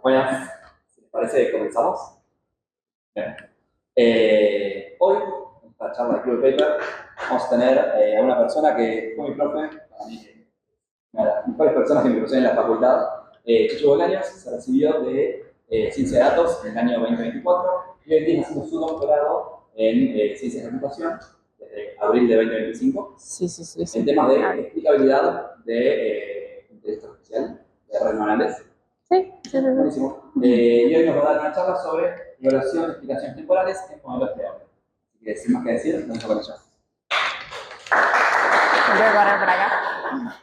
Buenas, si les parece, comenzamos. Bien. Hoy, en esta charla de Club Paper, vamos a tener a una persona que fue mi profe, para mí, una de las mejores personas que me crucé en la facultad. Chucho Bolaños se recibió de Ciencia de Datos en el año 2024 y hoy en día está haciendo su doctorado en Ciencias de Computación desde abril de 2025. Sí. En temas de explicabilidad de inteligencia artificial, de redes neuronales. Sí. Buenísimo. Y hoy nos va a dar una charla sobre evaluación de explicaciones temporales en modelos de audio. Así que sin más que decir, vamos a comenzar. Voy a correr para acá.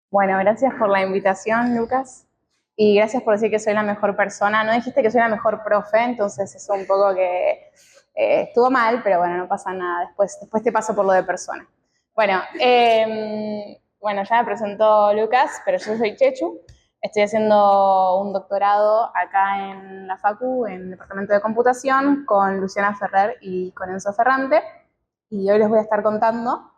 Bueno, gracias por la invitación, Lucas. Y gracias por decir que soy la mejor persona. No dijiste que soy la mejor profe, entonces eso un poco que estuvo mal, pero bueno, no pasa nada. Después te paso por lo de persona. Bueno, ya me presentó Lucas, pero yo soy Chechu. Estoy haciendo un doctorado acá en la Facu, en el Departamento de Computación, con Luciana Ferrer y con Enzo Ferrante. Y hoy les voy a estar contando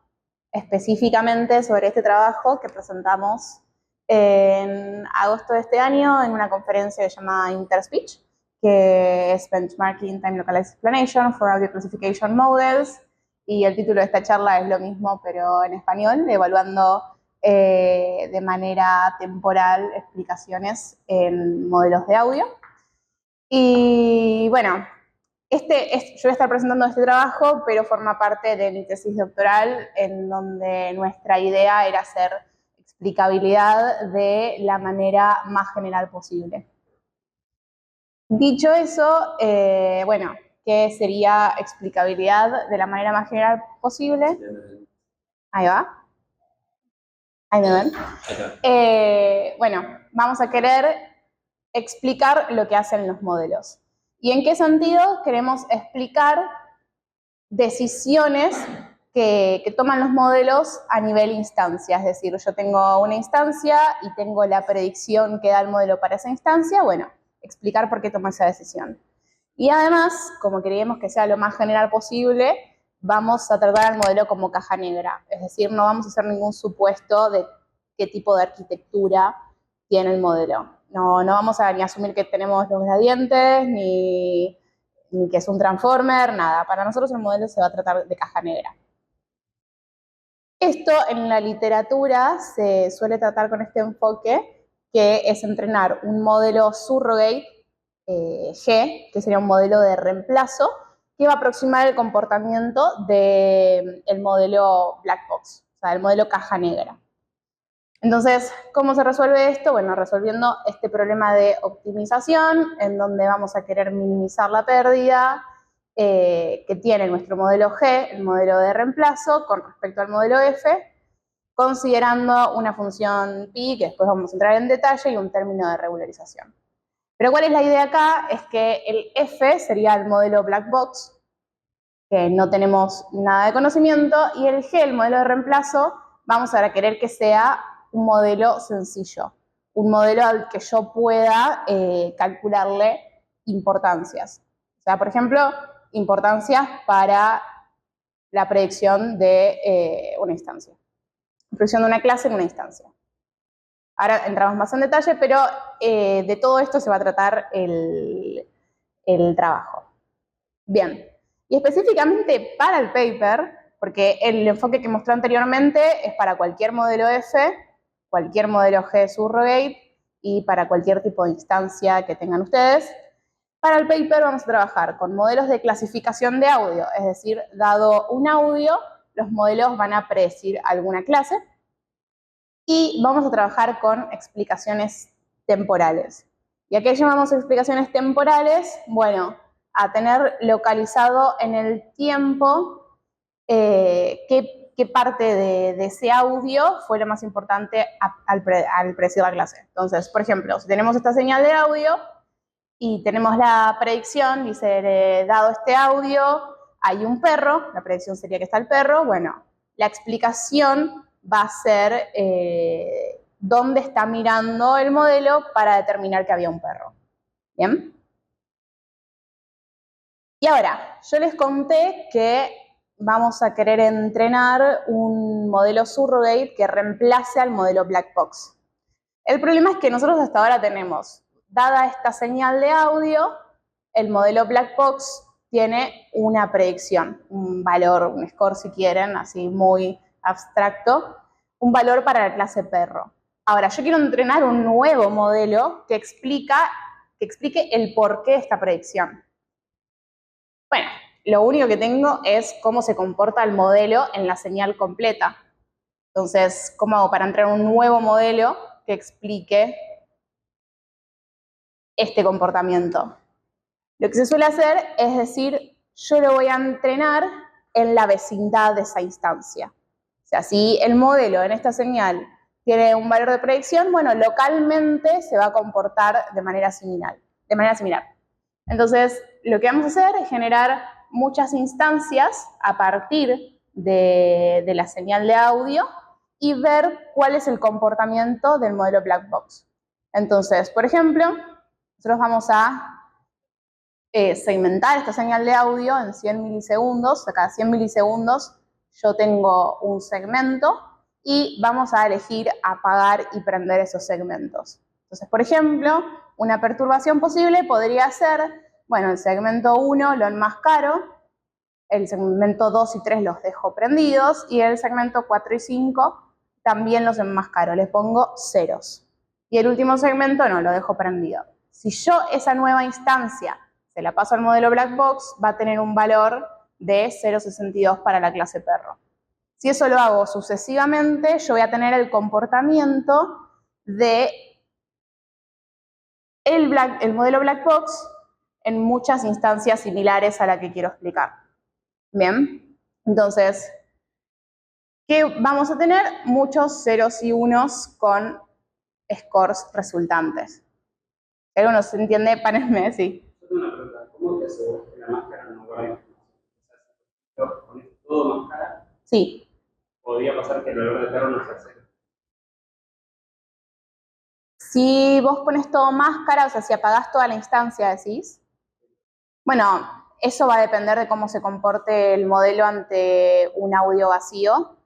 específicamente sobre este trabajo que presentamos en agosto de este año en una conferencia que se llama Interspeech, que es Benchmarking Time Localized Explanation for Audio Classification Models, y el título de esta charla es lo mismo, pero en español, evaluando de manera temporal explicaciones en modelos de audio. Y bueno, yo voy a estar presentando este trabajo, pero forma parte de mi tesis doctoral, en donde nuestra idea era hacer explicabilidad de la manera más general posible. Dicho eso, ¿qué sería explicabilidad de la manera más general posible? Ahí va. Ahí me ven. Vamos a querer explicar lo que hacen los modelos. ¿Y en qué sentido? Queremos explicar decisiones que toman los modelos a nivel instancia. Es decir, yo tengo una instancia y tengo la predicción que da el modelo para esa instancia. Bueno, explicar por qué toma esa decisión. Y además, como queríamos que sea lo más general posible, vamos a tratar al modelo como caja negra. Es decir, no vamos a hacer ningún supuesto de qué tipo de arquitectura tiene el modelo. No vamos a ni asumir que tenemos los gradientes, ni que es un transformer, nada. Para nosotros el modelo se va a tratar de caja negra. Esto en la literatura se suele tratar con este enfoque, que es entrenar un modelo surrogate G, que sería un modelo de reemplazo, que va a aproximar el comportamiento del modelo black box, o sea, el modelo caja negra. Entonces, ¿cómo se resuelve esto? Bueno, resolviendo este problema de optimización, en donde vamos a querer minimizar la pérdida que tiene nuestro modelo G, el modelo de reemplazo, con respecto al modelo F, considerando una función pi, que después vamos a entrar en detalle, y un término de regularización. Pero ¿cuál es la idea acá? Es que el F sería el modelo black box, que no tenemos nada de conocimiento, y el G, el modelo de reemplazo, vamos a querer que sea un modelo sencillo, un modelo al que yo pueda calcularle importancias. O sea, por ejemplo, importancias para la predicción de una instancia, predicción de una clase en una instancia. Ahora entramos más en detalle, pero de todo esto se va a tratar el trabajo. Bien, y específicamente para el paper, porque el enfoque que mostré anteriormente es para cualquier modelo F, cualquier modelo G surrogate y para cualquier tipo de instancia que tengan ustedes. Para el paper vamos a trabajar con modelos de clasificación de audio, es decir, dado un audio, los modelos van a predecir alguna clase, y vamos a trabajar con explicaciones temporales. ¿Y a qué llamamos explicaciones temporales? Bueno, a tener localizado en el tiempo qué parte de ese audio fue lo más importante al predecir la clase. Entonces, por ejemplo, si tenemos esta señal de audio y tenemos la predicción, dice, dado este audio, hay un perro, la predicción sería que está el perro, bueno, la explicación va a ser dónde está mirando el modelo para determinar que había un perro. ¿Bien? Y ahora, yo les conté que vamos a querer entrenar un modelo surrogate que reemplace al modelo black box. El problema es que nosotros hasta ahora tenemos, dada esta señal de audio, el modelo Black Box tiene una predicción, un valor, un score si quieren, así muy abstracto, un valor para la clase perro. Ahora, yo quiero entrenar un nuevo modelo que explique el porqué de esta predicción. Bueno, lo único que tengo es cómo se comporta el modelo en la señal completa. Entonces, ¿cómo hago para entrenar un nuevo modelo que explique este comportamiento? Lo que se suele hacer es decir, yo lo voy a entrenar en la vecindad de esa instancia. O sea, si el modelo en esta señal tiene un valor de predicción, bueno, localmente se va a comportar de manera similar. Entonces, lo que vamos a hacer es generar muchas instancias a partir de la señal de audio y ver cuál es el comportamiento del modelo Black Box. Entonces, por ejemplo, nosotros vamos a segmentar esta señal de audio en 100 milisegundos. Cada 100 milisegundos yo tengo un segmento y vamos a elegir apagar y prender esos segmentos. Entonces, por ejemplo, una perturbación posible podría ser, bueno, el segmento 1 lo enmascaro, el segmento 2 y 3 los dejo prendidos y el segmento 4 y 5 también los enmascaro, les pongo ceros. Y el último segmento no, lo dejo prendido. Si yo esa nueva instancia se la paso al modelo Black Box, va a tener un valor de 0,62 para la clase perro. Si eso lo hago sucesivamente, yo voy a tener el comportamiento de el modelo Black Box en muchas instancias similares a la que quiero explicar. Bien, entonces, ¿qué vamos a tener? Muchos ceros y unos con scores resultantes. Si alguno se entiende, párenme, sí. Yo tengo una pregunta, ¿cómo te aseguras que la máscara no guarda información? O sea, si pones todo máscara, Sí. podría pasar que el olor de perro no se hace. Si vos pones todo máscara, o sea, si apagás toda la instancia, decís. Bueno, eso va a depender de cómo se comporte el modelo ante un audio vacío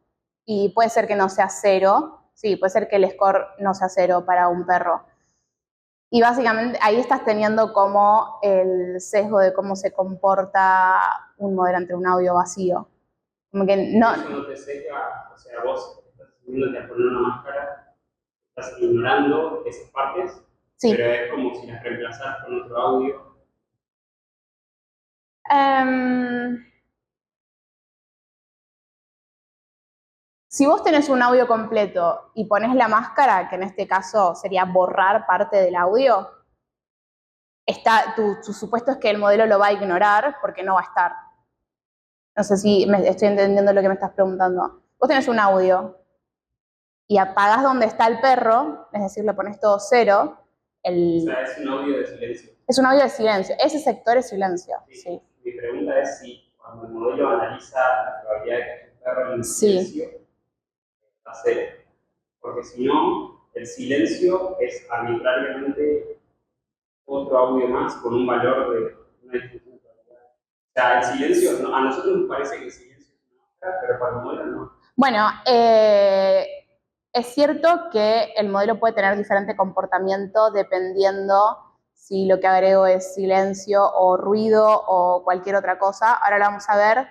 y puede ser que no sea cero, sí, puede ser que el score no sea cero para un perro. Y básicamente ahí estás teniendo como el sesgo de cómo se comporta un modelo ante un audio vacío. Como que no... Eso no te sesga, o sea, vos estás asumiéndote a poner una máscara, estás ignorando esas partes, Sí. pero es como si las reemplazás con otro audio. Si vos tenés un audio completo y pones la máscara, que en este caso sería borrar parte del audio, tu supuesto es que el modelo lo va a ignorar porque no va a estar. No sé si estoy entendiendo lo que me estás preguntando. Vos tenés un audio y apagás donde está el perro, es decir, le pones todo cero. O sea, es un audio de silencio. Es un audio de silencio. Ese sector es silencio. Sí. Mi pregunta es si cuando el modelo analiza la probabilidad de que haya un perro en el silencio, está cero. Porque si no, el silencio es arbitrariamente otro audio más con un valor de una distribución de probabilidad. O sea, el silencio, a nosotros nos parece que el silencio es una máscara, pero para el modelo no. Bueno, es cierto que el modelo puede tener diferente comportamiento dependiendo si lo que agrego es silencio o ruido o cualquier otra cosa. Ahora lo vamos a ver.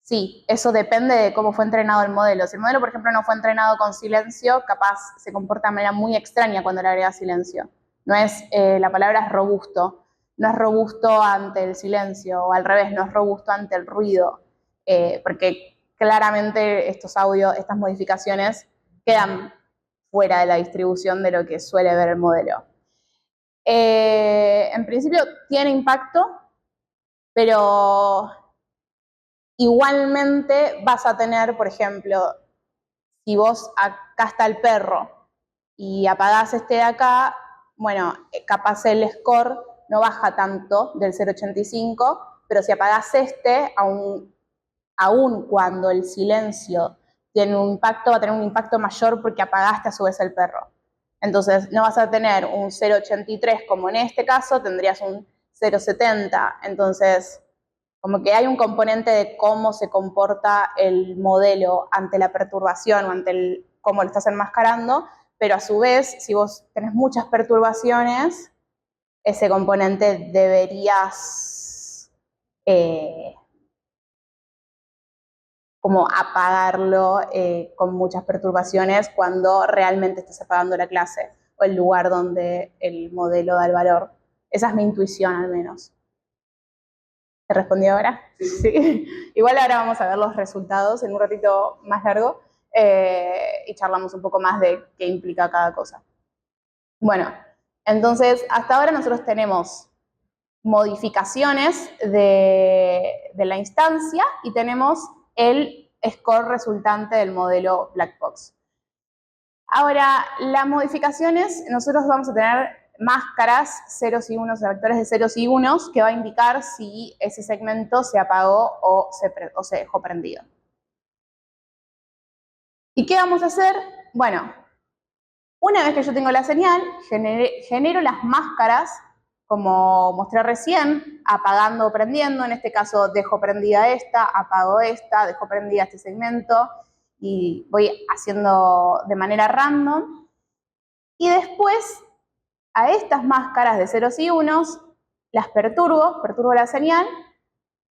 Sí, eso depende de cómo fue entrenado el modelo. Si el modelo, por ejemplo, no fue entrenado con silencio, capaz se comporta de manera muy extraña cuando le agrega silencio. No es, la palabra es robusto. No es robusto ante el silencio, o al revés, no es robusto ante el ruido. Porque claramente estos audios, estas modificaciones quedan fuera de la distribución de lo que suele ver el modelo. En principio tiene impacto, pero igualmente vas a tener, por ejemplo, si vos acá está el perro y apagás este de acá, bueno, capaz el score no baja tanto del 0,85, pero si apagás este, aún cuando el silencio tiene un impacto, va a tener un impacto mayor porque apagaste a su vez el perro. Entonces no vas a tener un 0,83 como en este caso, tendrías un 0,70. Entonces, como que hay un componente de cómo se comporta el modelo ante la perturbación o ante cómo lo estás enmascarando, pero a su vez, si vos tenés muchas perturbaciones, ese componente deberías como apagarlo con muchas perturbaciones cuando realmente estás apagando la clase o el lugar donde el modelo da el valor. Esa es mi intuición al menos. ¿Te respondí ahora? Sí. Igual ahora vamos a ver los resultados en un ratito más largo y charlamos un poco más de qué implica cada cosa. Bueno, entonces hasta ahora nosotros tenemos modificaciones de la instancia y tenemos el score resultante del modelo Black Box. Ahora, las modificaciones, nosotros vamos a tener máscaras ceros y unos, vectores de ceros y unos, que va a indicar si ese segmento se apagó o se dejó prendido. ¿Y qué vamos a hacer? Bueno, una vez que yo tengo la señal, genero las máscaras, como mostré recién, apagando o prendiendo. En este caso, dejo prendida esta, apago esta, dejo prendida este segmento y voy haciendo de manera random. Y después, a estas máscaras de ceros y unos, las perturbo la señal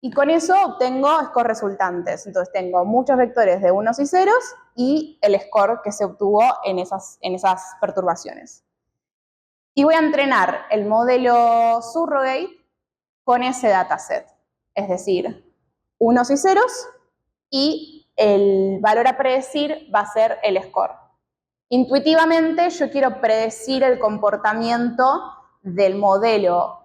y con eso obtengo scores resultantes. Entonces tengo muchos vectores de unos y ceros y el score que se obtuvo en esas perturbaciones. Y voy a entrenar el modelo Surrogate con ese dataset, es decir, unos y ceros, y el valor a predecir va a ser el score. Intuitivamente yo quiero predecir el comportamiento del modelo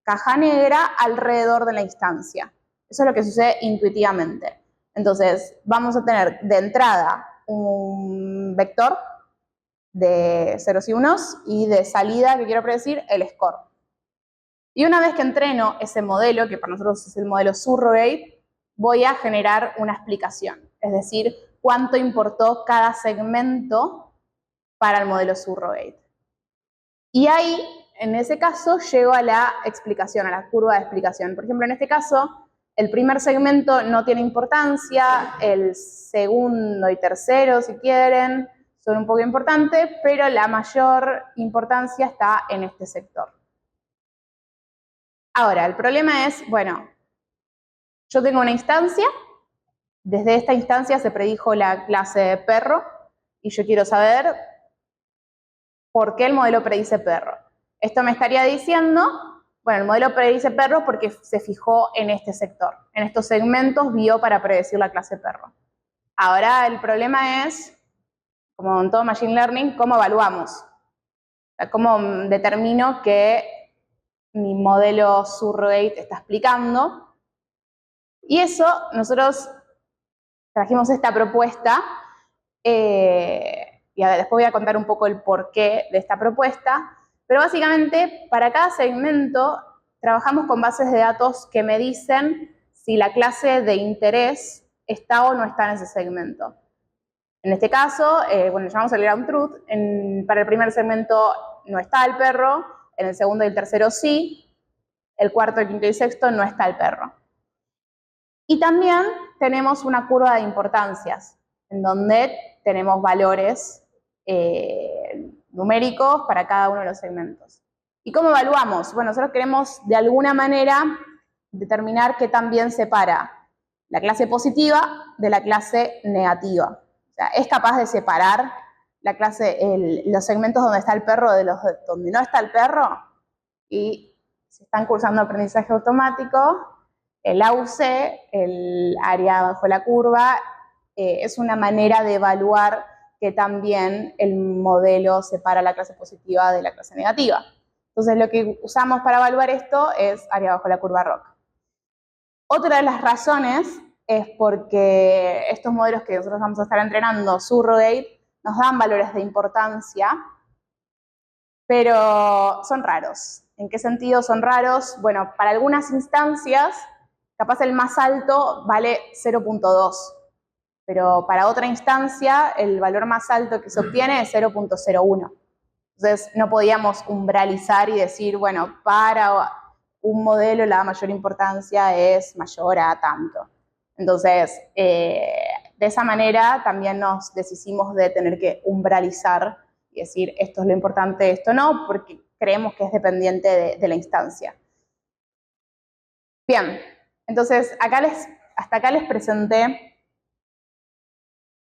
caja negra alrededor de la instancia. Eso es lo que sucede intuitivamente. Entonces vamos a tener de entrada un vector de ceros y unos y de salida que quiero predecir el score. Y una vez que entreno ese modelo, que para nosotros es el modelo Surrogate, voy a generar una explicación, es decir, cuánto importó cada segmento para el modelo Surrogate. Y ahí, en ese caso, llego a la explicación, a la curva de explicación. Por ejemplo, en este caso, el primer segmento no tiene importancia, el segundo y tercero, si quieren, son un poco importantes, pero la mayor importancia está en este sector. Ahora, el problema es, bueno, yo tengo una instancia, desde esta instancia se predijo la clase perro, y yo quiero saber por qué el modelo predice perro. Esto me estaría diciendo, bueno, el modelo predice perro porque se fijó en este sector, en estos segmentos vio para predecir la clase perro. Ahora el problema es, como en todo Machine Learning, ¿cómo evaluamos? O sea, ¿cómo determino que mi modelo Surrogate está explicando? Y eso, nosotros trajimos esta propuesta, y después voy a contar un poco el porqué de esta propuesta, pero básicamente para cada segmento trabajamos con bases de datos que me dicen si la clase de interés está o no está en ese segmento. En este caso, bueno, llamamos el ground truth, para el primer segmento no está el perro, en el segundo y el tercero sí, el cuarto, el quinto y el sexto no está el perro. Y también tenemos una curva de importancias, en donde tenemos valores numéricos para cada uno de los segmentos. ¿Y cómo evaluamos? Bueno, nosotros queremos de alguna manera determinar qué tan bien separa la clase positiva de la clase negativa. O sea, es capaz de separar la clase, los segmentos donde está el perro de los donde no está el perro. Y si están cursando aprendizaje automático, el AUC, el área bajo la curva, es una manera de evaluar que también el modelo separa la clase positiva de la clase negativa. Entonces lo que usamos para evaluar esto es área bajo la curva ROC. Otra de las razones es porque estos modelos que nosotros vamos a estar entrenando, Surrogate, nos dan valores de importancia, pero son raros. ¿En qué sentido son raros? Bueno, para algunas instancias, capaz el más alto vale 0.2, pero para otra instancia el valor más alto que se obtiene es 0.01. Entonces no podíamos umbralizar y decir, bueno, para un modelo la mayor importancia es mayor a tanto. Entonces, de esa manera también nos deshicimos de tener que umbralizar y decir esto es lo importante, esto no, porque creemos que es dependiente de la instancia. Bien, entonces hasta acá les presenté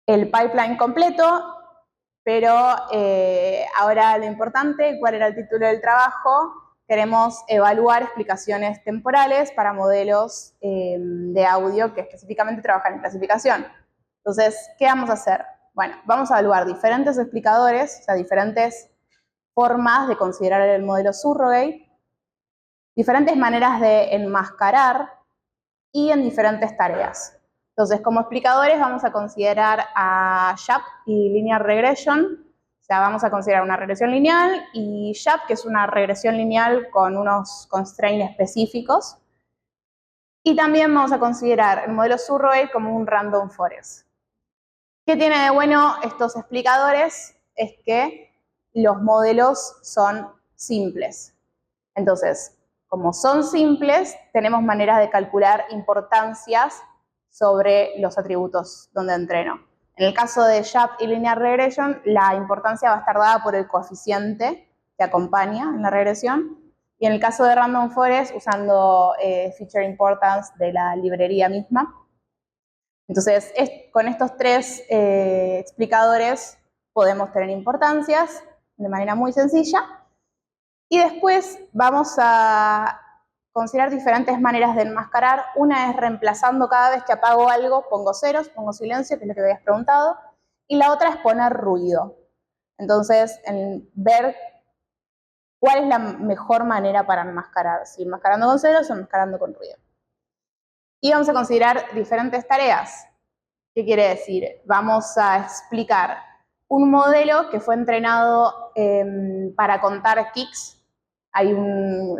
el pipeline completo, pero ahora lo importante, ¿cuál era el título del trabajo? Queremos evaluar explicaciones temporales para modelos de audio que específicamente trabajan en clasificación. Entonces, ¿qué vamos a hacer? Bueno, vamos a evaluar diferentes explicadores, o sea, diferentes formas de considerar el modelo surrogate, diferentes maneras de enmascarar y en diferentes tareas. Entonces, como explicadores vamos a considerar a SHAP y Linear Regression. O sea, vamos a considerar una regresión lineal y SHAP, que es una regresión lineal con unos constraints específicos. Y también vamos a considerar el modelo surrogate como un random forest. ¿Qué tiene de bueno estos explicadores? Es que los modelos son simples. Entonces, como son simples, tenemos maneras de calcular importancias sobre los atributos donde entreno. En el caso de SHAP y Linear Regression, la importancia va a estar dada por el coeficiente que acompaña en la regresión. Y en el caso de Random Forest, usando Feature Importance de la librería misma. Entonces, con estos tres explicadores podemos tener importancias de manera muy sencilla. Y después vamos a considerar diferentes maneras de enmascarar. Una es reemplazando cada vez que apago algo, pongo ceros, pongo silencio, que es lo que habías preguntado. Y la otra es poner ruido. Entonces, ver cuál es la mejor manera para enmascarar. Si enmascarando con ceros o enmascarando con ruido. Y vamos a considerar diferentes tareas. ¿Qué quiere decir? Vamos a explicar un modelo que fue entrenado para contar kicks.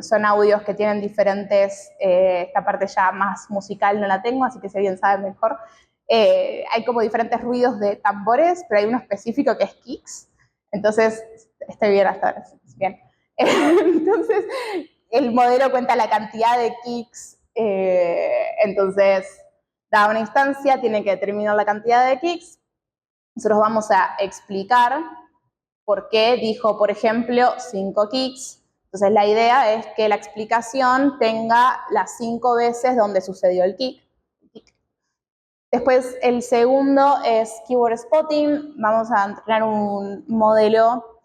Son audios que tienen diferentes, esta parte ya más musical no la tengo, así que si alguien sabe mejor. Hay como diferentes ruidos de tambores, pero hay uno específico que es kicks. Entonces, estoy bien hasta ahora, bien. Entonces, el modelo cuenta la cantidad de kicks, entonces, dada una instancia, tiene que determinar la cantidad de kicks. Nosotros vamos a explicar por qué dijo, por ejemplo, 5 kicks. Entonces, la idea es que la explicación tenga las 5 veces donde sucedió el kick. Después, el segundo es Keyword Spotting. Vamos a entrenar un modelo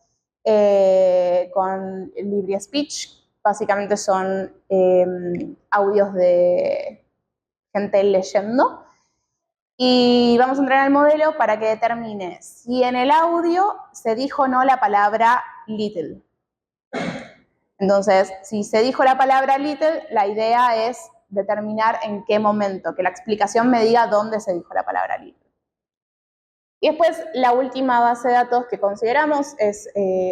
con LibreSpeech. Básicamente son audios de gente leyendo. Y vamos a entrenar el modelo para que determine si en el audio se dijo o no la palabra little. Entonces, si se dijo la palabra little, la idea es determinar en qué momento, que la explicación me diga dónde se dijo la palabra little. Y después, la última base de datos que consideramos es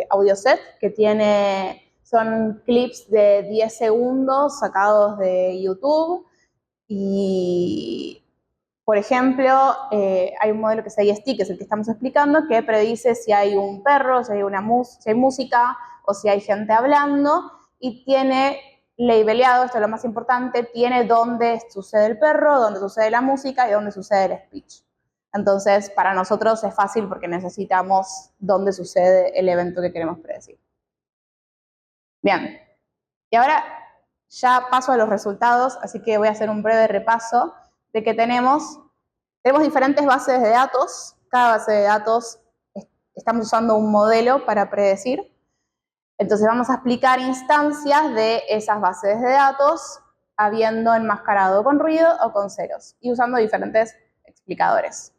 AudioSet, que son clips de 10 segundos sacados de YouTube. Y, por ejemplo, hay un modelo que es IST, que es el que estamos explicando, que predice si hay un perro, si hay música o si hay gente hablando, y tiene labeleado, esto es lo más importante, tiene dónde sucede el perro, dónde sucede la música y dónde sucede el speech. Entonces, para nosotros es fácil porque necesitamos dónde sucede el evento que queremos predecir. Bien, y ahora ya paso a los resultados, así que voy a hacer un breve repaso de que tenemos diferentes bases de datos. Cada base de datos estamos usando un modelo para predecir. Entonces vamos a explicar instancias de esas bases de datos habiendo enmascarado con ruido o con ceros y usando diferentes explicadores.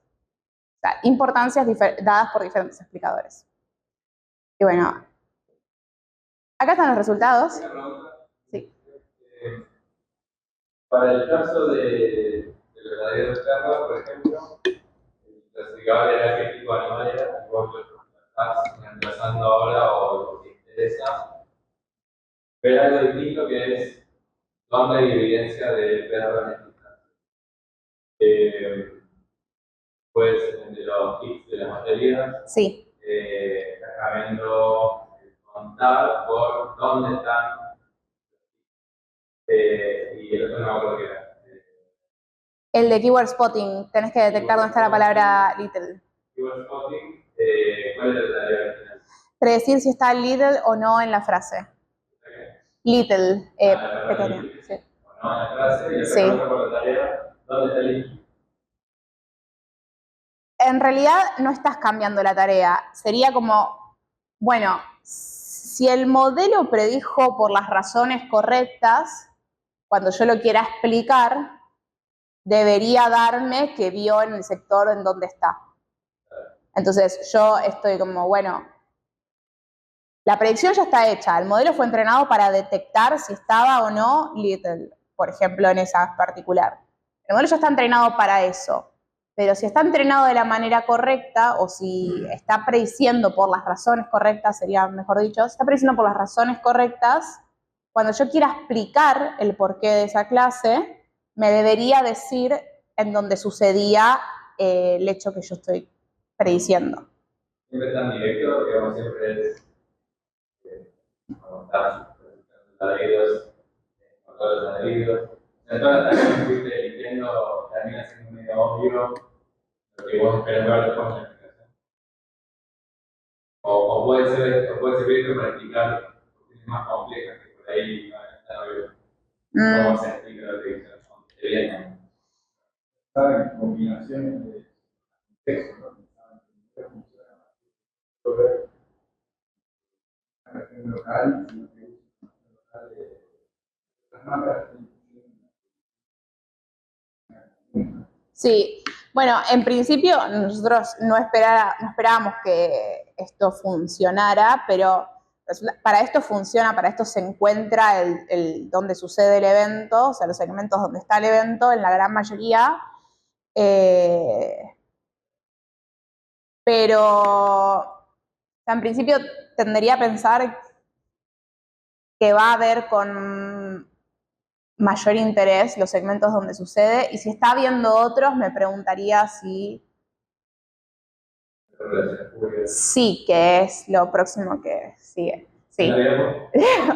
O sea, importancias dadas por diferentes explicadores. Y bueno, acá están los resultados. Una pregunta. Sí. Para el caso del verdadero perro, por ejemplo, el clasificador era qué tipo de animal era, y vos lo estás reemplazando ahora o lo que te interesa, ver algo distinto que es dónde hay evidencia de perro en esta instancia. Pues de los kits de las baterías, Sí. está viendo contar por dónde están, y el otro no me acuerdo qué era. El de Keyword Spotting, tenés que detectar dónde está la palabra little. Keyword Spotting, ¿cuál es la tarea original? Predecir si está little o no en la frase. Little, pequeño. Sí. O no en la frase, y Sí. la por la tarea, ¿dónde está el link? En realidad no estás cambiando la tarea. Sería como, bueno, si el modelo predijo por las razones correctas, cuando yo lo quiera explicar, debería darme que vio en el sector en donde está. Entonces yo estoy como, bueno, la predicción ya está hecha, el modelo fue entrenado para detectar si estaba o no little, por ejemplo, en esa particular. El modelo ya está entrenado para eso, pero si está entrenado de la manera correcta o si está prediciendo por las razones correctas, sería mejor dicho, si está prediciendo por las razones correctas, cuando yo quiera explicar el porqué de esa clase, me debería decir en dónde sucedía el hecho que yo estoy prediciendo. Siempre tan directo, digamos, siempre es contar los ladridos, con todos los ladridos. En todas las tareas que fuiste eligiendo, termina siendo medio obvio lo que vos esperás ver después de la explicación. O puede servir para explicar cuestiones más complejas que por ahí no es tan obvio. ¿Cómo se explica la predicción? Bien. En combinaciones de textos, ¿no? Una región local, sino que usa una local de las marcas. Sí, bueno, en principio nosotros no esperábamos que esto funcionara, pero para esto funciona, para esto se encuentra donde sucede el evento, o sea, los segmentos donde está el evento, en la gran mayoría. Pero en principio tendería a pensar que va a haber con mayor interés los segmentos donde sucede, y si está viendo otros, me preguntaría si sí, que es lo próximo que sigue. Sí.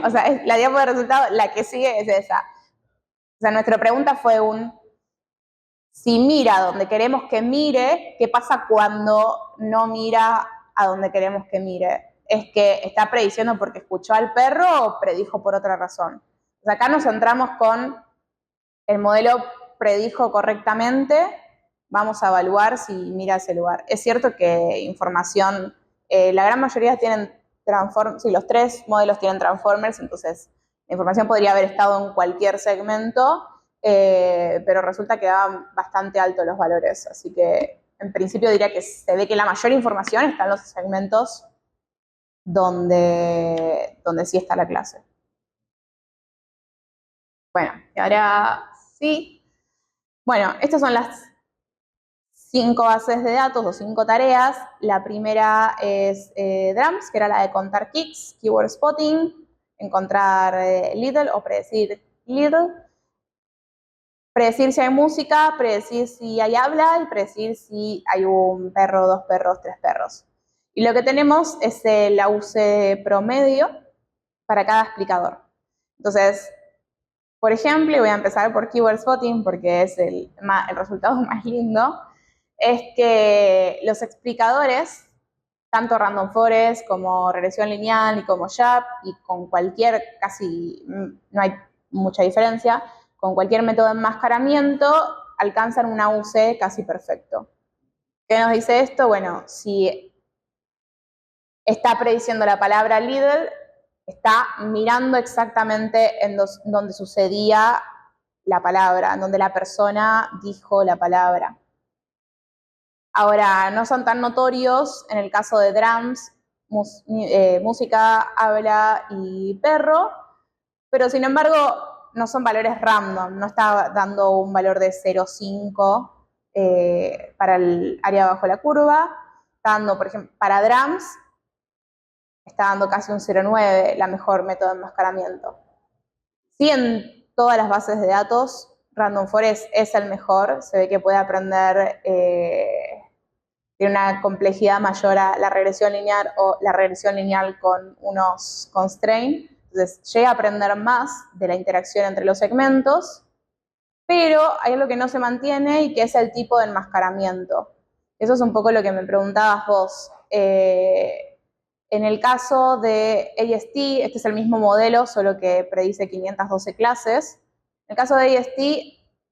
O sea, la diapo de resultado, la que sigue es esa. O sea, nuestra pregunta fue si mira donde queremos que mire, ¿qué pasa cuando no mira a donde queremos que mire? ¿Es que está prediciendo porque escuchó al perro o predijo por otra razón? O sea, acá nos centramos con el modelo predijo correctamente, vamos a evaluar si mira ese lugar. Es cierto que información, la gran mayoría tienen transformers, sí, los 3 modelos tienen transformers, entonces la información podría haber estado en cualquier segmento, pero resulta que daban bastante alto los valores, así que en principio diría que se ve que la mayor información está en los segmentos donde sí está la clase. Bueno, y ahora sí. Bueno, estas son las 5 bases de datos o 5 tareas. La primera es DRAMS, que era la de contar kicks, keyword spotting, encontrar little o predecir little, predecir si hay música, predecir si hay habla y predecir si hay un perro, 2 perros, 3 perros. Y lo que tenemos es el AUC promedio para cada explicador. Entonces, por ejemplo, voy a empezar por keyword spotting porque es el resultado más lindo, es que los explicadores, tanto random forest como regresión lineal y como YAP, y con cualquier, casi no hay mucha diferencia, con cualquier método de enmascaramiento, alcanzan un AUC casi perfecto. ¿Qué nos dice esto? Bueno, si está prediciendo la palabra little, está mirando exactamente en donde sucedía la palabra, en donde la persona dijo la palabra. Ahora, no son tan notorios en el caso de drums, música, habla y perro, pero sin embargo no son valores random, no está dando un valor de 0,5 para el área bajo la curva, está dando, por ejemplo, para drums, está dando casi un 0,9, la mejor método de enmascaramiento. Sí, en todas las bases de datos, Random Forest es el mejor, se ve que puede aprender, tiene una complejidad mayor a la regresión lineal o la regresión lineal con unos constraints, entonces llega a aprender más de la interacción entre los segmentos, pero hay algo que no se mantiene y que es el tipo de enmascaramiento. Eso es un poco lo que me preguntabas vos. En el caso de AST, este es el mismo modelo, solo que predice 512 clases. En el caso de AST,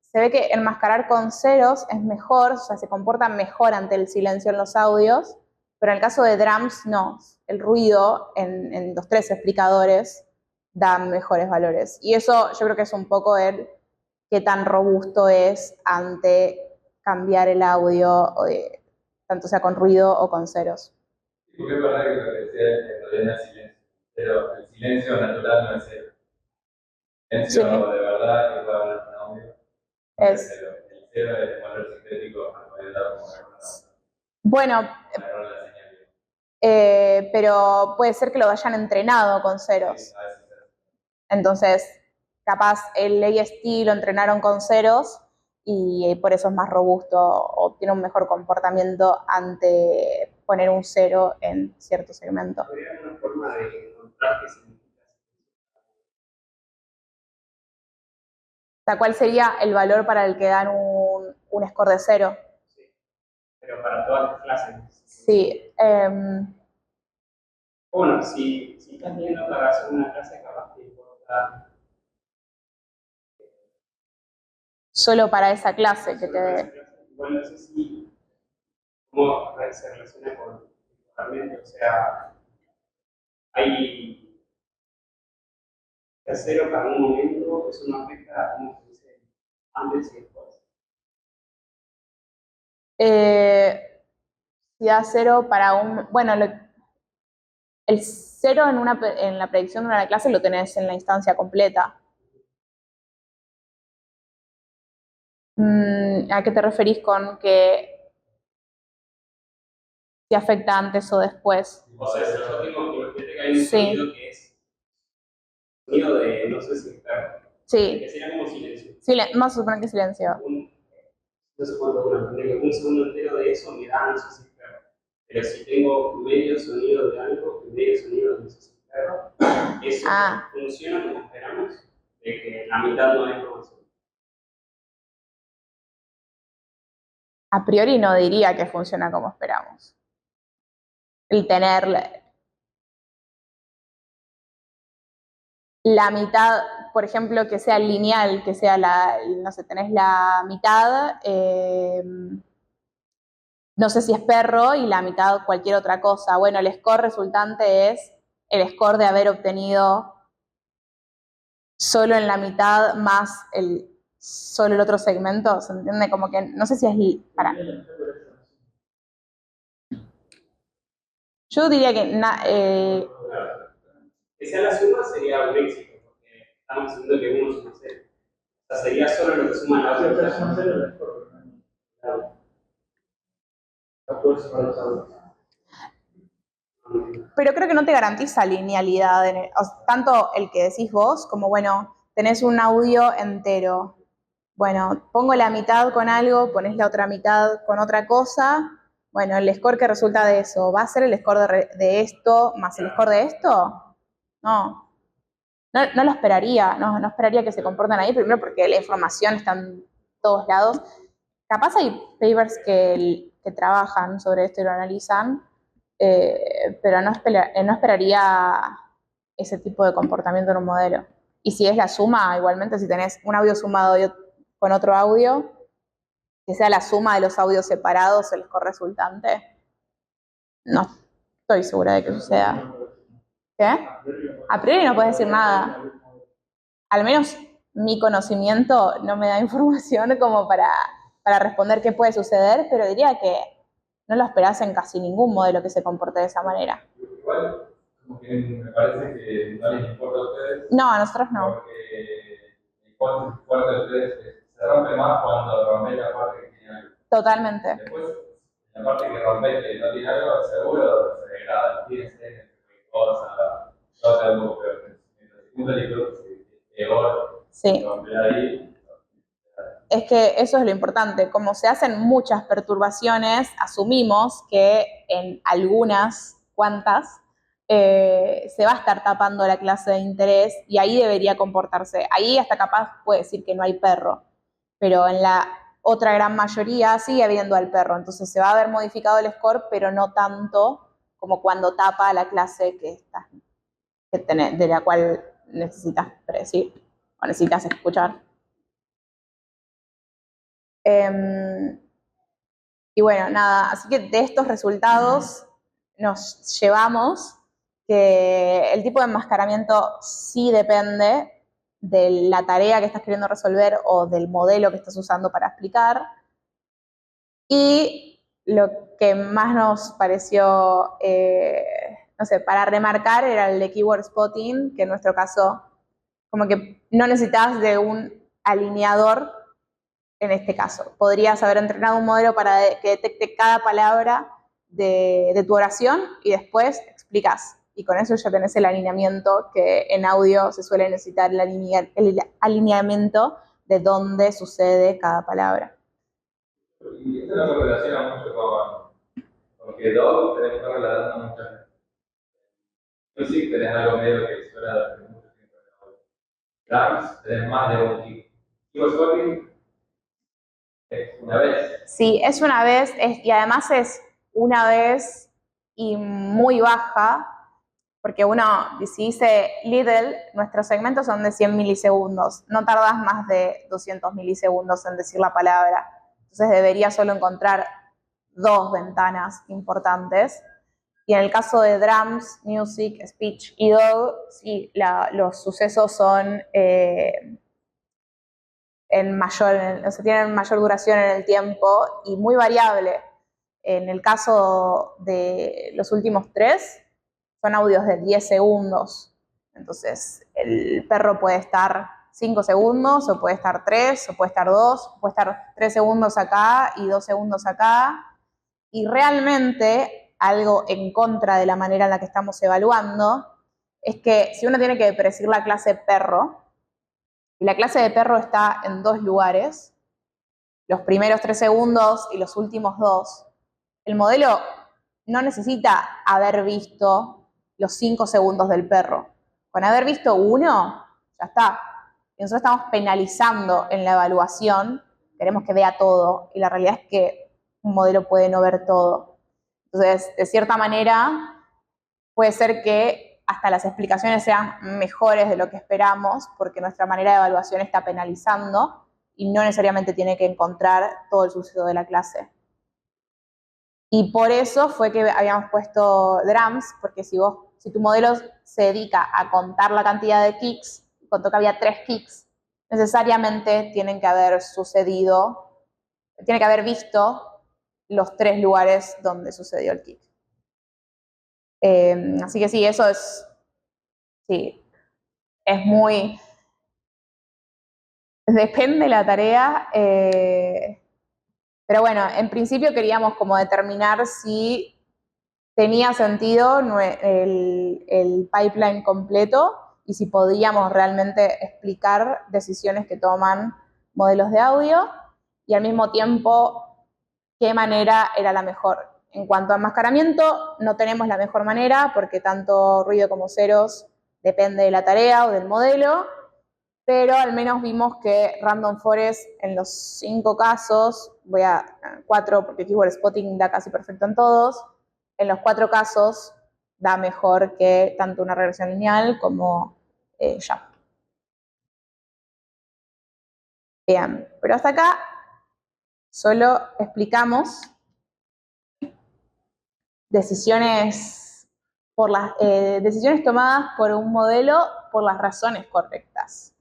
se ve que enmascarar con ceros es mejor, o sea, se comporta mejor ante el silencio en los audios, pero en el caso de drums, no. El ruido en los 3 explicadores da mejores valores. Y eso yo creo que es un poco el qué tan robusto es ante cambiar el audio, tanto sea con ruido o con ceros. Sí, porque es verdad que lo que decía en realidad no es silencio, pero el silencio natural no es cero. El Sí. silencio de verdad que puede hablar un audio Es, cero. El cero es el valor sintético para poder dar como error bueno, la señal. pero puede ser que lo hayan entrenado con Sí, ceros. a veces es. Entonces, capaz el AST lo entrenaron con ceros y por eso es más robusto o tiene un mejor comportamiento ante poner un cero en cierto segmento. ¿Habría alguna forma de encontrar qué significa? O sea, ¿cuál sería el valor para el que dan un score de cero? Sí, pero para todas las clases. Sí. Bueno, si estás viendo para hacer una clase, capaz te importa. Solo para esa clase que te... Igual no sé si cómo se relaciona con realmente, o sea, hay tercero para un momento, es una afecta, como se dice, antes y después. Si da cero para un... Bueno, el cero en la predicción de una clase lo tenés en la instancia completa. ¿A qué te referís con que si afecta antes o después? O sea, si yo tengo, imagínate que hay un Sí. sonido que es sonido de, no sé si perro, Sí. que sería como silencio. Vamos a suponer que silencio. No sé cuánto dura, un segundo entero de eso me da, no sé si perro. Pero si tengo medio sonido de algo, medio sonido de no sé si perro, eso funciona como esperamos, de que la mitad no hay información. A priori no diría que funciona como esperamos. El tener la mitad, por ejemplo, que sea lineal, que sea no sé, tenés la mitad, no sé si es perro y la mitad cualquier otra cosa. Bueno, el score resultante es el score de haber obtenido solo en la mitad más solo el otro segmento, ¿se entiende? Como que no sé si es para. Yo diría que Que sea la suma sería un éxito, porque estamos diciendo que uno suma cero. O sea, sería solo lo que suma la otra. Pero suma cero la score, ¿no? La fuerza para los audios. Pero creo que no te garantiza linealidad, tanto el que decís vos como, bueno, tenés un audio entero. Bueno, pongo la mitad con algo, ponés la otra mitad con otra cosa. Bueno, el score que resulta de eso, ¿va a ser el score de esto más el score de esto? No. No lo esperaría, no esperaría que se comporten ahí, primero porque la información está en todos lados. Capaz hay papers que trabajan sobre esto y lo analizan, pero no esperaría ese tipo de comportamiento en un modelo. Y si es la suma, igualmente si tenés un audio sumado con otro audio, que sea la suma de los audios separados el score resultante, no estoy segura de que suceda. ¿Qué? A priori no puedes decir nada. Al menos mi conocimiento no me da información como para responder qué puede suceder, pero diría que no lo esperás en casi ningún modelo que se comporte de esa manera. Igual, como que me parece que no les importa a ustedes. No, a nosotros no. Porque el fuerte de ustedes se rompe más cuando rompes la parte que tiene algo. Totalmente. Después, la parte que rompes que no tiene algo, seguro se degrada. Tiene cosas, no te algo peor. Mientras se peor, sí. romper ahí. Es que eso es lo importante. Como se hacen muchas perturbaciones, asumimos que en algunas cuantas se va a estar tapando la clase de interés y ahí debería comportarse. Ahí hasta capaz puede decir que no hay perro, pero en la otra gran mayoría sigue habiendo al perro. Entonces se va a haber modificado el score, pero no tanto como cuando tapa la clase de la cual necesitas predecir o necesitas escuchar. Y bueno, nada, así que de estos resultados nos llevamos que el tipo de enmascaramiento sí depende de la tarea que estás queriendo resolver o del modelo que estás usando para explicar. Y lo que más nos pareció, no sé, para remarcar era el de keyword spotting, que en nuestro caso como que no necesitas de un alineador en este caso. Podrías haber entrenado un modelo para que detecte cada palabra de tu oración y después explicas. Y con eso ya tenés el alineamiento que en audio se suele necesitar, el alineamiento de dónde sucede cada palabra. Y esto no se relaciona mucho con que Dog tenés que estar relatando muchas veces. Music tenés algo medio que suena desde mucho tiempo en audio. Drums tenés más de un tipo. Keyword spotting es una vez. Sí, es una vez, y además es una vez y muy baja, porque uno, si dice Lidl, nuestros segmentos son de 100 milisegundos, no tardas más de 200 milisegundos en decir la palabra, entonces debería solo encontrar 2 ventanas importantes. Y en el caso de drums, music, speech y dog, sí, los sucesos son tienen mayor duración en el tiempo y muy variable. En el caso de los últimos 3, son audios de 10 segundos. Entonces, el perro puede estar 5 segundos, o puede estar 3, o puede estar 2, o puede estar 3 segundos acá y 2 segundos acá. Y realmente, algo en contra de la manera en la que estamos evaluando, es que si uno tiene que predecir la clase perro, y la clase de perro está en 2 lugares, los primeros 3 segundos y los últimos 2, el modelo no necesita haber visto los 5 segundos del perro. Con haber visto 1, ya está. Y nosotros estamos penalizando en la evaluación, queremos que vea todo, y la realidad es que un modelo puede no ver todo. Entonces, de cierta manera, puede ser que hasta las explicaciones sean mejores de lo que esperamos, porque nuestra manera de evaluación está penalizando y no necesariamente tiene que encontrar todo el suceso de la clase. Y por eso fue que habíamos puesto drums, porque si tu modelo se dedica a contar la cantidad de kicks, contó que había 3 kicks, necesariamente tiene que haber visto los 3 lugares donde sucedió el kick. Así que sí, eso es muy... Depende la tarea, pero bueno, en principio queríamos como determinar si tenía sentido el pipeline completo y si podíamos realmente explicar decisiones que toman modelos de audio y al mismo tiempo qué manera era la mejor. En cuanto a enmascaramiento, no tenemos la mejor manera porque tanto ruido como ceros depende de la tarea o del modelo, pero al menos vimos que Random Forest en los 5 casos, 4 porque Keyword Spotting da casi perfecto en todos, en los 4 casos da mejor que tanto una regresión lineal como YAML. Bien, pero hasta acá solo explicamos decisiones tomadas por un modelo por las razones correctas.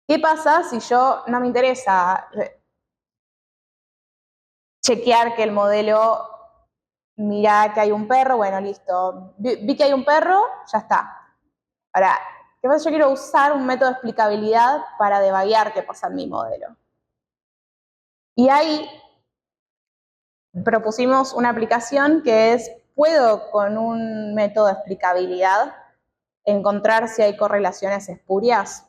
¿Qué pasa si yo no me interesa chequear que el modelo mira que hay un perro? Bueno, listo. Vi que hay un perro, ya está. Ahora, ¿qué pasa? Yo quiero usar un método de explicabilidad para debaguear qué pasa en mi modelo. Y ahí propusimos una aplicación que es, puedo con un método de explicabilidad encontrar si hay correlaciones espurias.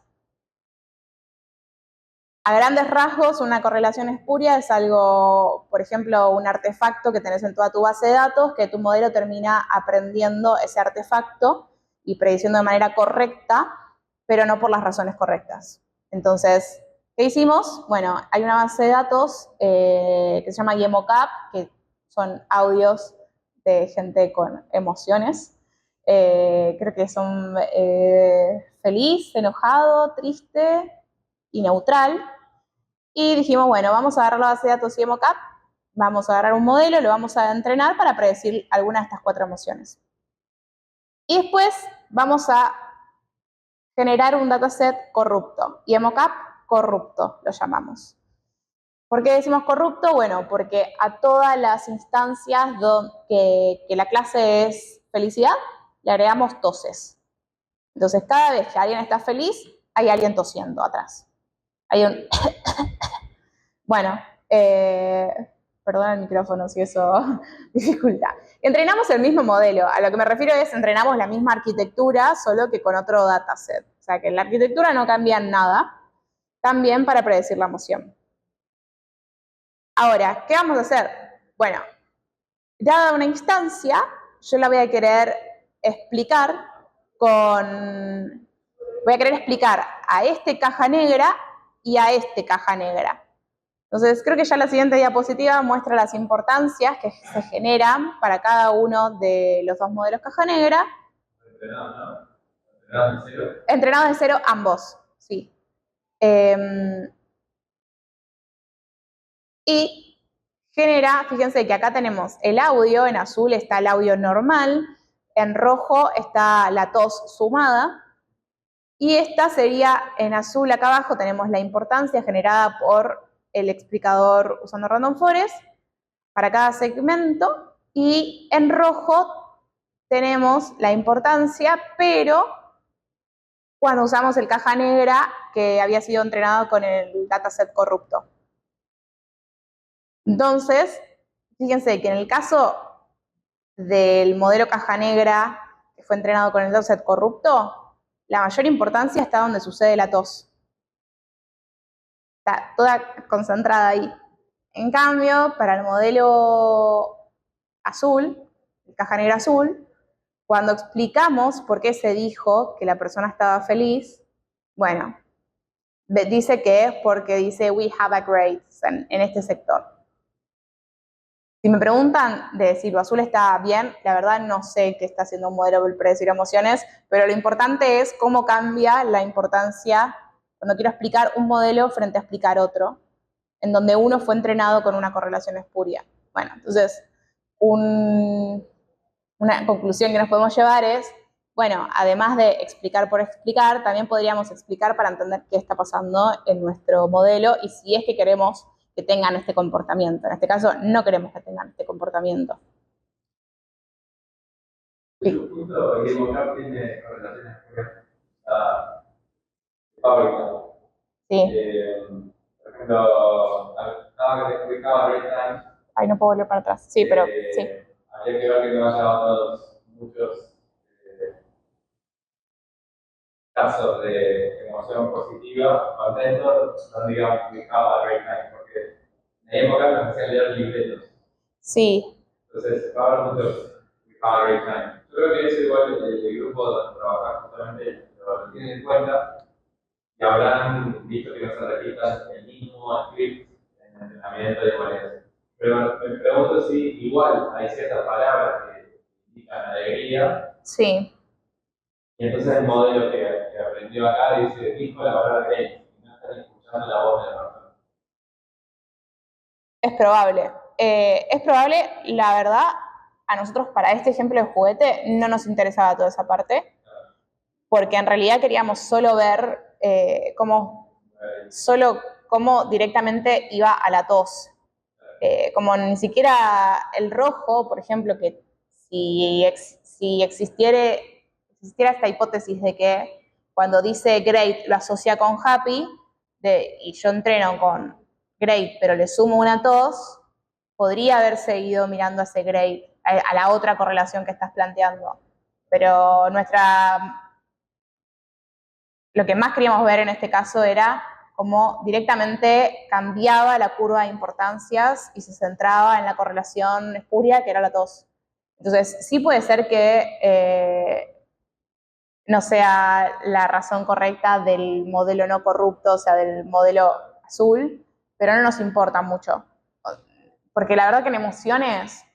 A grandes rasgos, una correlación espuria es algo, por ejemplo, un artefacto que tenés en toda tu base de datos, que tu modelo termina aprendiendo ese artefacto y prediciendo de manera correcta, pero no por las razones correctas. Entonces, ¿qué hicimos? Bueno, hay una base de datos que se llama YemoCap, que son audios de gente con emociones. Creo que son feliz, enojado, triste y neutral. Y dijimos, bueno, vamos a agarrar la base de datos CMOCAP, vamos a agarrar un modelo, lo vamos a entrenar para predecir alguna de estas 4 emociones. Y después vamos a generar un dataset corrupto, y EMOCAP corrupto lo llamamos. ¿Por qué decimos corrupto? Bueno, porque a todas las instancias que la clase es felicidad, le agregamos toses. Entonces, cada vez que alguien está feliz, hay alguien tosiendo atrás. Hay un... Bueno, perdón el micrófono si eso dificulta. Entrenamos el mismo modelo. A lo que me refiero es, entrenamos la misma arquitectura, solo que con otro dataset. O sea, que en la arquitectura no cambia nada, también para predecir la emoción. Ahora, ¿qué vamos a hacer? Bueno, dada una instancia, yo la voy a querer explicar voy a querer explicar a este caja negra y a este caja negra. Entonces, creo que ya la siguiente diapositiva muestra las importancias que se generan para cada uno de los 2 modelos caja negra. ¿Entrenados de cero? Entrenados de cero ambos, sí. Y genera, fíjense que acá tenemos el audio, en azul está el audio normal, en rojo está la tos sumada, y esta sería, en azul acá abajo tenemos la importancia generada por el explicador usando Random Forest para cada segmento, y en rojo tenemos la importancia, pero cuando usamos el caja negra que había sido entrenado con el dataset corrupto. Entonces, fíjense que en el caso del modelo caja negra que fue entrenado con el dataset corrupto, la mayor importancia está donde sucede la tos. Está toda concentrada ahí. En cambio, para el modelo azul, el caja negra azul, cuando explicamos por qué se dijo que la persona estaba feliz, bueno, dice que es porque dice we have a grade en este sector. Si me preguntan de si lo azul está bien, la verdad no sé qué está haciendo un modelo para predecir emociones, pero lo importante es cómo cambia la importancia cuando quiero explicar un modelo frente a explicar otro, en donde uno fue entrenado con una correlación espuria. Bueno, entonces, una conclusión que nos podemos llevar es, bueno, además de explicar por explicar, también podríamos explicar para entender qué está pasando en nuestro modelo y si es que queremos que tengan este comportamiento. En este caso, no queremos que tengan este comportamiento. En su punto, el EMOCAP tiene correlaciones a fábrica. Sí. Por ejemplo, estaba que explicaba Great Time. Ay, no puedo volver para atrás. Sí, pero sí. Habría que ver que no haya muchos casos de emoción positiva, contentos, no digamos que cada Great Time, porque en la época me empecé a leer libretos. Sí. Entonces, va a haber muchos cada Great Time. Yo creo que eso igual el grupo donde trabajar justamente lo tienen en cuenta y habrán visto que no se repitan el mismo script en el entrenamiento de cualidades. Pero me pregunto si igual hay ciertas palabras que indican alegría. Sí. Y entonces el modelo que aprendió acá dice, dijo la palabra great, y no están escuchando la voz de la persona. Es probable, la verdad, a nosotros para este ejemplo de juguete no nos interesaba toda esa parte, porque en realidad queríamos solo ver cómo directamente iba a la tos. Como ni siquiera el rojo, por ejemplo, que si existiera esta hipótesis de que cuando dice great lo asocia con happy, y yo entreno con great, pero le sumo una tos, podría haber seguido mirando a ese great, a la otra correlación que estás planteando. Pero lo que más queríamos ver en este caso era cómo directamente cambiaba la curva de importancias y se centraba en la correlación espuria, que era la tos. Entonces, sí puede ser que no sea la razón correcta del modelo no corrupto, o sea, del modelo azul, pero no nos importa mucho. Porque la verdad que en emociones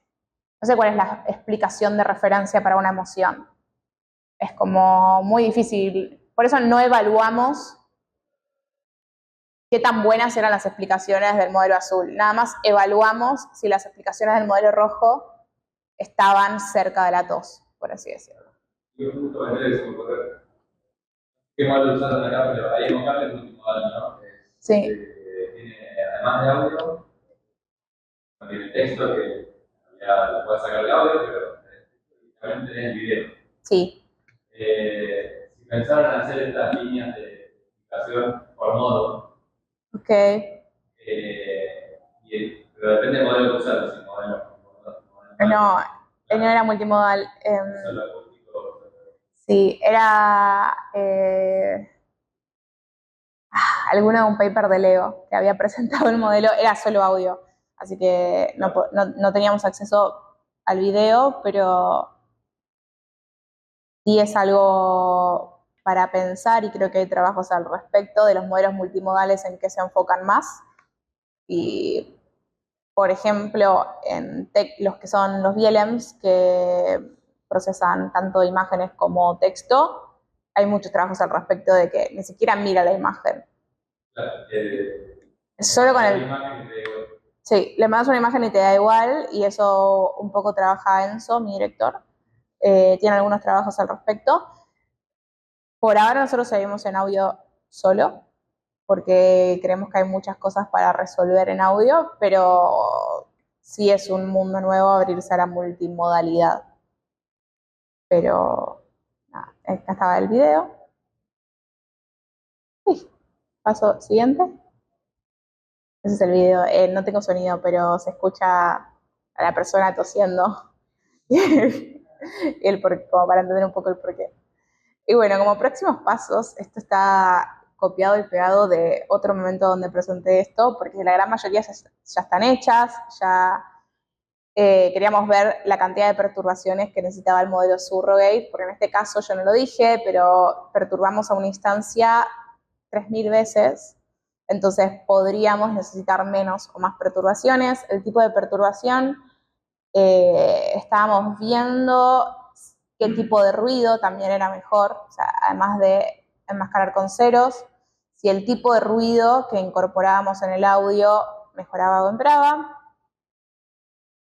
No sé cuál es la explicación de referencia para una emoción. Es como muy difícil. Por eso no evaluamos qué tan buenas eran las explicaciones del modelo azul. Nada más evaluamos si las explicaciones del modelo rojo estaban cerca de la tos, por así decirlo. Yo justamente eso, correcto. Qué mal usaron acá, pero ahí en Mocal es multimodal, ¿no? Sí. Tiene, además de audio, tiene texto que ya lo puedes sacar de audio, pero también tenés el video. Sí. Si pensaron en hacer estas líneas de explicación por modo, Ok. pero depende del modelo que usas, si modelo. No, no era multimodal. Solo acústico. Sí, era alguno de un paper de Lego que había presentado el modelo, era solo audio, así que no teníamos acceso al video, pero sí es algo para pensar y creo que hay trabajos al respecto de los modelos multimodales en que se enfocan más. Y, por ejemplo, en los que son los VLMs que procesan tanto imágenes como texto, hay muchos trabajos al respecto de que ni siquiera mira la imagen. Claro, Solo con el... imagen que Sí, le mandas una imagen y te da igual, y eso un poco trabaja Enzo, mi director. Tiene algunos trabajos al respecto. Por ahora nosotros seguimos en audio solo, porque creemos que hay muchas cosas para resolver en audio, pero sí es un mundo nuevo abrirse a la multimodalidad. Pero, nada, acá estaba el video. Uy, paso siguiente. Ese es el video. No tengo sonido, pero se escucha a la persona tosiendo. Como para entender un poco el porqué. Y bueno, como próximos pasos, esto está copiado y pegado de otro momento donde presenté esto, porque la gran mayoría ya están hechas, ya queríamos ver la cantidad de perturbaciones que necesitaba el modelo Surrogate, porque en este caso yo no lo dije, pero perturbamos a una instancia 3000 veces, entonces podríamos necesitar menos o más perturbaciones. El tipo de perturbación, estábamos viendo qué tipo de ruido también era mejor, o sea, además de enmascarar con ceros, si el tipo de ruido que incorporábamos en el audio mejoraba o empeoraba.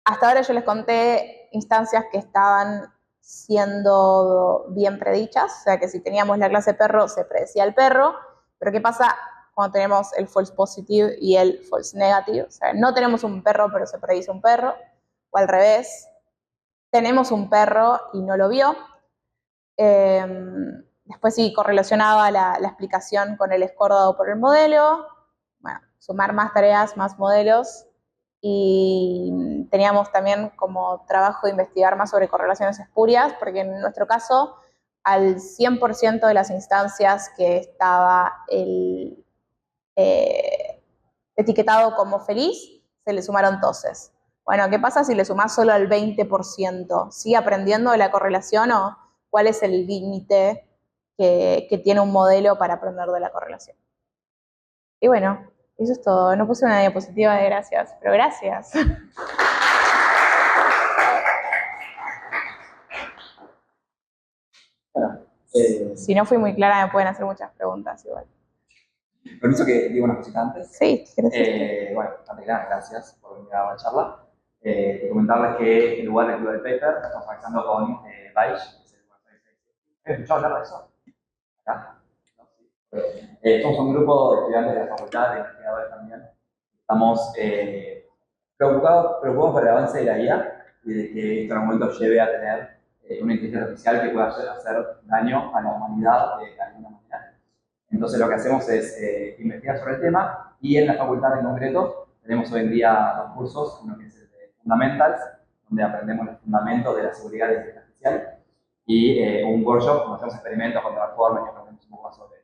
Hasta ahora yo les conté instancias que estaban siendo bien predichas, o sea que si teníamos la clase perro se predecía el perro, pero ¿qué pasa cuando tenemos el false positive y el false negative? O sea, no tenemos un perro pero se predice un perro, o al revés, tenemos un perro y no lo vio. Después sí, correlacionaba la explicación con el score dado por el modelo. Bueno, sumar más tareas, más modelos. Y teníamos también como trabajo de investigar más sobre correlaciones espurias, porque en nuestro caso, al 100% de las instancias que estaba etiquetado como feliz, se le sumaron toses. Bueno, ¿qué pasa si le sumás solo al 20%? ¿Sigue aprendiendo de la correlación o cuál es el límite que tiene un modelo para aprender de la correlación? Y bueno, eso es todo. No puse una diapositiva de gracias, pero gracias. Bueno, Si no fui muy clara, me pueden hacer muchas preguntas igual. permiso que diga unas cositas antes. Sí, gracias. Bueno, antes que nada, gracias por venir a la charla. Y comentarles que en lugar del Club del Paper, estamos conectando con Baich, que es el lugar de... ¿Has escuchado hablar de eso? ¿Acá? ¿No? Sí. Somos un grupo de estudiantes de la facultad, de investigadores también. Estamos preocupados por el avance de la IA y de que esto en algún momento lleve a tener una inteligencia artificial que pueda hacer daño a la humanidad de alguna manera. Entonces lo que hacemos es investigar sobre el tema, y en la facultad en concreto tenemos hoy en día dos cursos, uno que es el de Fundamentals, donde aprendemos los fundamentos de la seguridad de la inteligencia artificial, y un workshop donde hacemos experimentos con transformers y aprendemos un poco más sobre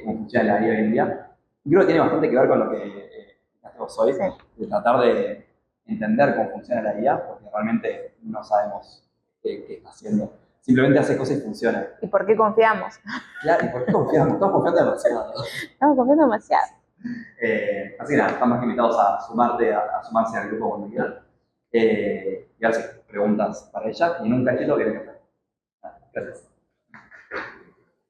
cómo funciona la IA hoy en día. Y creo que tiene bastante que ver con lo que explicaste vos hoy, de tratar de entender cómo funciona la IA, porque realmente no sabemos qué está haciendo. Simplemente hace cosas y funciona. ¿Y por qué confiamos? Claro, ¿y por qué confiamos? Estamos confiando demasiado. Estamos confiando demasiado. Así que nada, están más que invitados a sumarse al grupo cuando quieran. Y ahora sí, preguntas para ella y en un cachito que viene. Gracias.